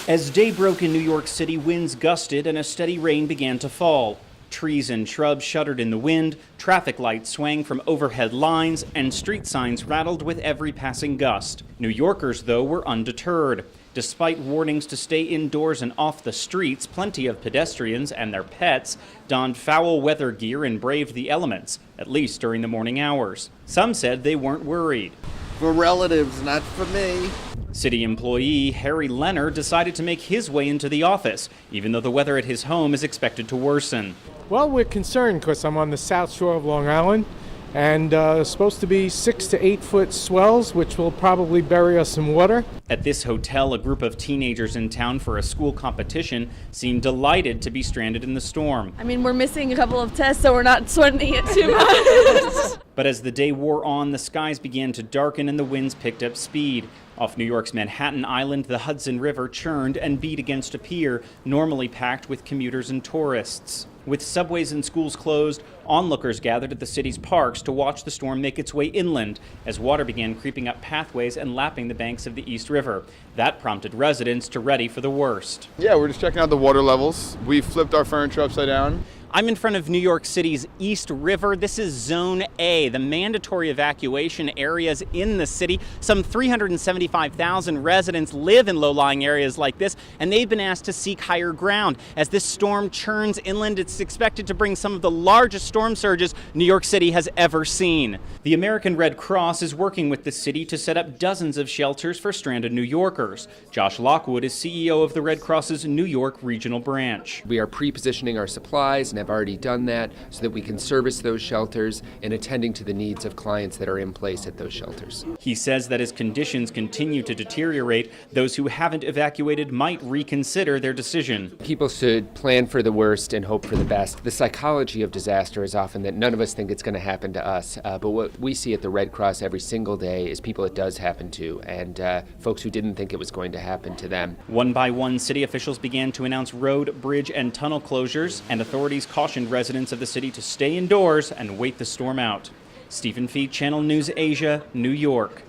As day broke in New York City, winds gusted and a steady rain began to fall. Trees and shrubs shuddered in the wind, traffic lights swang from overhead lines, and street signs rattled with every passing gust. New Yorkers, though, were undeterred. Despite warnings to stay indoors and off the streets, plenty of pedestrians and their pets donned foul weather gear and braved the elements, at least during the morning hours. Some said they weren't worried. For relatives, not for me. City employee Harry Leonard decided to make his way into the office, even though the weather at his home is expected to worsen. Well, we're concerned because I'm on the south shore of Long Island, and supposed to be 6 to 8 foot swells, which will probably bury us in water. At this hotel, a group of teenagers in town for a school competition seemed delighted to be stranded in the storm. I mean, we're missing a couple of tests, so we're not sweating it too much. But as the day wore on, the skies began to darken and the winds picked up speed. Off New York's Manhattan Island, the Hudson River churned and beat against a pier, normally packed with commuters and tourists. With subways and schools closed, onlookers gathered at the city's parks to watch the storm make its way inland as water began creeping up pathways and lapping the banks of the East River. That prompted residents to ready for the worst. Yeah, we're just checking out the water levels. We flipped our furniture upside down. I'm in front of New York City's East River. This is Zone A, the mandatory evacuation areas in the city. Some 375,000 residents live in low-lying areas like this, and they've been asked to seek higher ground. As this storm churns inland, it's expected to bring some of the largest storm surges New York City has ever seen. The American Red Cross is working with the city to set up dozens of shelters for stranded New Yorkers. Josh Lockwood is CEO of the Red Cross's New York regional branch. We are pre-positioning our supplies and have already done that so that we can service those shelters and attending to the needs of clients that are in place at those shelters. He says that as conditions continue to deteriorate, those who haven't evacuated might reconsider their decision. People should plan for the worst and hope for the best. The psychology of disaster is often that none of us think it's going to happen to us, but what we see at the Red Cross every single day is people it does happen to, and folks who didn't think it was going to happen to them. One by one, city officials began to announce road, bridge, and tunnel closures, and authorities cautioned residents of the city to stay indoors and wait the storm out. Stephen Fee, Channel News Asia, New York.